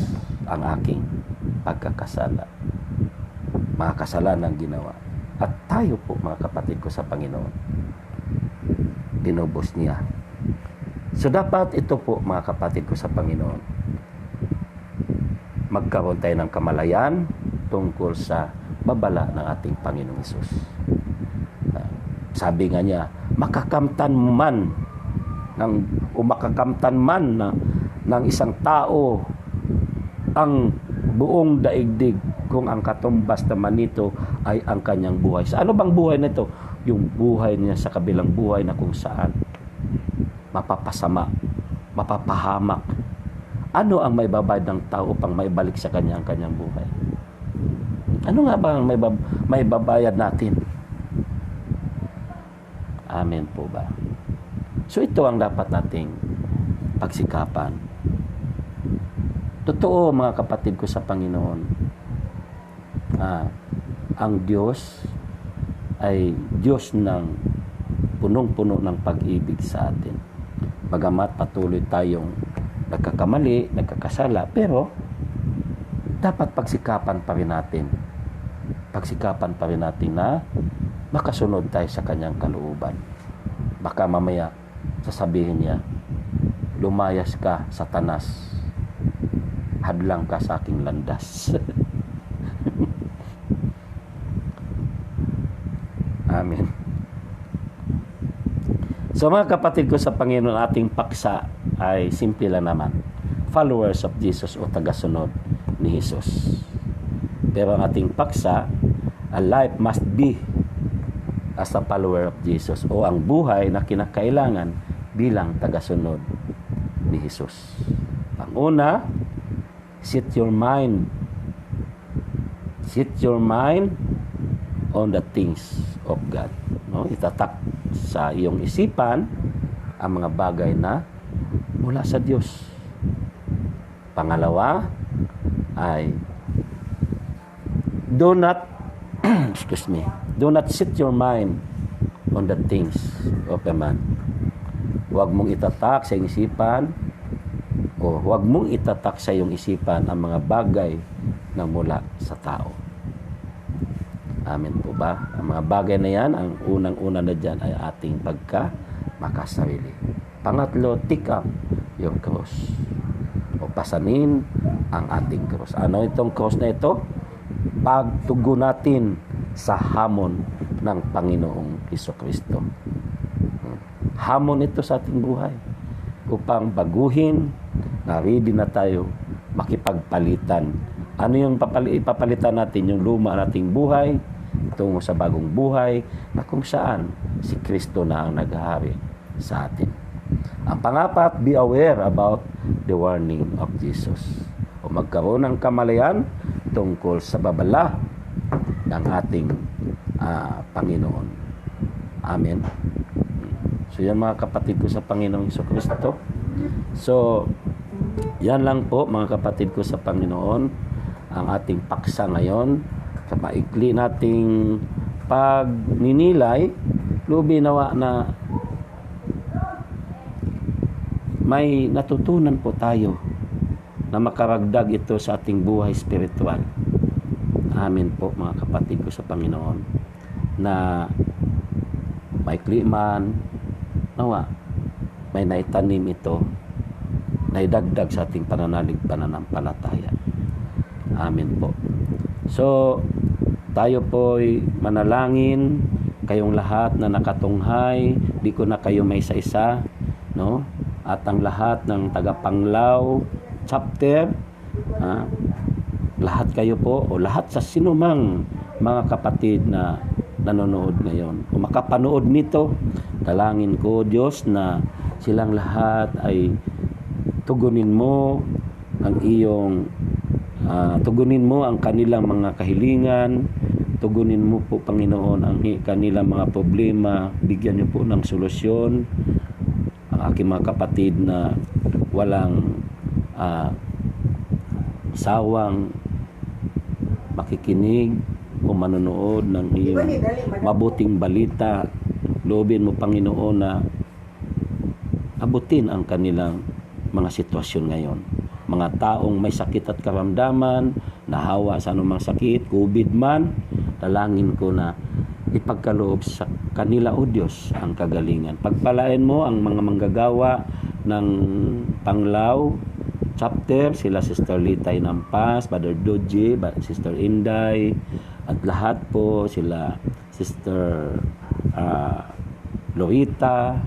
ang aking pagkakasala, mga kasalanan ginawa. At tayo po, mga kapatid ko sa Panginoon, tinubos niya. So dapat ito po, mga kapatid ko sa Panginoon, magkaroon tayo ng kamalayan tungkol sa babala ng ating Panginoong Hesus. Sabi nga niya, makakamtan man ng isang tao ang buong daigdig kung ang katumbas naman nito ay ang kanyang buhay. Sa ano bang buhay nito? Yung buhay niya sa kabilang buhay na kung saan mapapasama, mapapahamak. Ano ang may babayad ng tao upang maibalik sa kanya ang kanyang buhay? Ano nga ba ang may babayad natin? Amen po ba? So ito ang dapat nating pagsikapan. Totoo, mga kapatid ko sa Panginoon, ang Diyos ay Diyos ng punong-puno ng pag-ibig sa atin. Bagamat patuloy tayong nagkakamali, nagkakasala, pero dapat pagsikapan pa rin natin. Pagsikapan pa rin natin na makasunod tayo sa kanyang kalooban. Baka mamaya sasabihin niya, lumayas ka, Satanas. Hadlang ka sa aking landas. Amen. So mga kapatid ko sa Panginoon, ating paksa ay simple lang naman. Followers of Jesus o tagasunod ni Jesus. Pero ang ating paksa, a life must be as a follower of Jesus o ang buhay na kinakailangan bilang tagasunod ni Jesus. Ang una, set your mind on the things of God. No? Itatak sa iyong isipan ang mga bagay na mula sa Diyos. Pangalawa ay do not set your mind on the things of a man. Huwag mong itatak sa iyong isipan o huwag mong itatak sa iyong isipan ang mga bagay na mula sa tao. Amen po ba? Ang mga bagay na yan, ang unang-una na dyan ay ating makasarili. Pangatlo, take up your cross. O pasanin ang ating cross. Ano itong cross na ito? Pagtugon natin sa hamon ng Panginoong Hesukristo. Hamon ito sa ating buhay upang baguhin na ready na tayo makipagpalitan. Ano yung ipapalitan natin? Yung luma nating buhay tungo sa bagong buhay na kung saan si Kristo na ang naghahari sa atin. Ang pangapat, be aware about the warning of Jesus. O magkaroon ng kamalayan tungkol sa babala ng ating Panginoon. Amen. So yan mga kapatid ko sa Panginoong Hesukristo. So yan lang po mga kapatid ko sa Panginoon ang ating paksa ngayon. Sa maikli nating pagninilay, lubi nawa na may natutunan po tayo na makaragdag ito sa ating buhay spiritual. Amin po mga kapatid ko sa Panginoon na maikli man nawa may naitanim ito na idagdag sa ating pananampalataya. Amin po. So, tayo po'y manalangin, kayong lahat na nakatunghay, di ko na kayo may isa-isa, no? At ang lahat ng taga-Panglao chapter, lahat kayo po, o lahat sa sinumang mga kapatid na nanonood ngayon, o makapanood nito, dalangin ko, Diyos, na silang lahat ay tugunin mo ang tugunin mo ang kanilang mga kahilingan, tugunin mo po Panginoon ang kanilang mga problema, bigyan niyo po ng solusyon ang aking mga kapatid na walang sawang makikinig o manonood ng iyong mabuting balita. Loobin mo Panginoon na abutin ang kanilang mga sitwasyon ngayon. Mga taong may sakit at karamdaman, nahawa sa anumang sakit, COVID man, dalangin ko na ipagkaloob sa kanila, O Diyos, ang kagalingan. Pagpalain mo ang mga manggagawa ng Panglao chapter, sila Sister Litay Nampas, Brother Doji, Sister Inday, at lahat po sila Sister Lorita,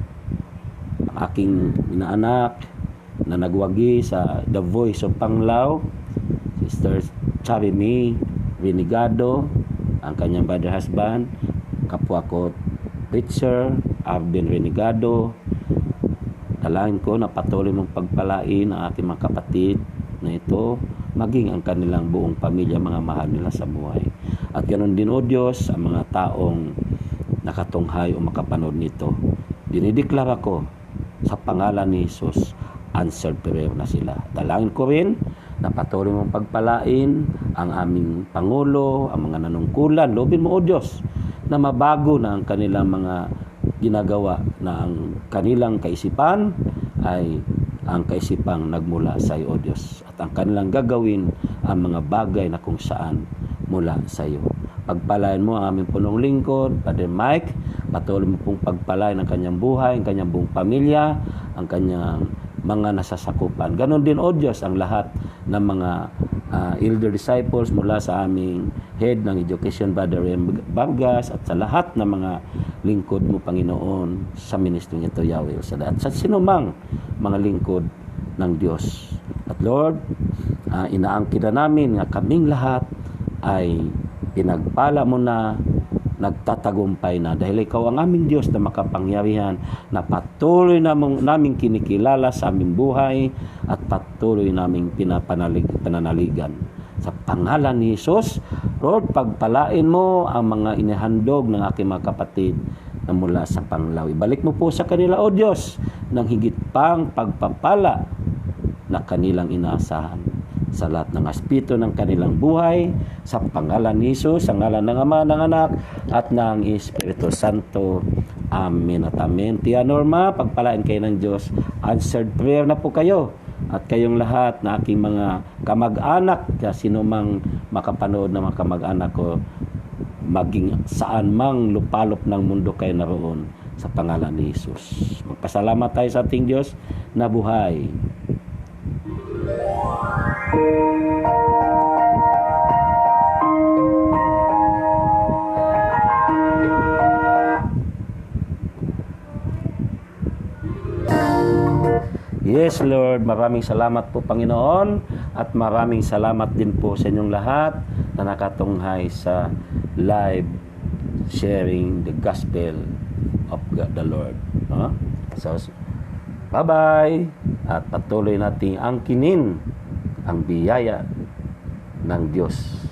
ang aking inaanak na nagwagi sa The Voice of Panglao, Sister Charimi Renegado, ang kanyang brother husband, kapwa ko preacher Arvin Renegado. Dalangin ko na patuloy mong pagpalain ang ating mga kapatid na ito, maging ang kanilang buong pamilya, mga mahal nila sa buhay. At ganoon din, O Diyos, sa mga taong nakatunghay o makapanood nito, dinideklara ko sa pangalan ni Jesus, answered prayer na sila. Dalangin ko rin na patuloy mong pagpalain ang aming Pangulo, ang mga nanungkulan. Loobin mo, O Diyos, na mabago na ang kanilang mga ginagawa, na ang kanilang kaisipan ay ang kaisipang nagmula sa iyo, O Diyos. At ang kanilang gagawin ang mga bagay na kung saan mula sa iyo. Pagpalain mo ang aming punong lingkod, Father Mike, patuloy mo pong pagpalain ang kanyang buhay, ang kanyang buong pamilya, ang kanyang mga nasasakupan. Ganon din, O Diyos, ang lahat ng mga elder disciples mula sa aming head ng education, Brother Bangas, at sa lahat ng mga lingkod mo, Panginoon, sa ministry ito, Yahweh, sa lahat. Sa sinumang mga lingkod ng Diyos. At Lord, inaangkin na namin nga kaming lahat ay pinagpala mo na, nagtatagumpay na, dahil ikaw ang aming Diyos na makapangyarihan, na patuloy naming kinikilala sa aming buhay at patuloy naming pananaligan. Sa pangalan ni Jesus, Lord, pagpalain mo ang mga inihandog ng aking mga kapatid na mula sa Panglao. Ibalik mo po sa kanila, O Diyos, ng higit pang pagpapala na kanilang inaasahan sa lahat ng aspeto ng kanilang buhay, sa pangalan ni Jesus, sa ngalan ng Ama, ng Anak, at ng Espiritu Santo. Amen at amen. Tia Norma, pagpalain kayo ng Diyos. Answered prayer na po kayo. At kayong lahat na aking mga kamag-anak, sino mang makapanood na mga kamag-anak ko, maging saan mang lupalop ng mundo kayo naroon, sa pangalan ni Jesus. Magpasalamat tayo sa ating Diyos na buhay. Yes, Lord, maraming salamat po, Panginoon, at maraming salamat din po sa inyong lahat na nakatunghay sa live sharing the gospel of God the Lord. So, bye-bye, at patuloy nating angkinin ang biyaya ng Diyos.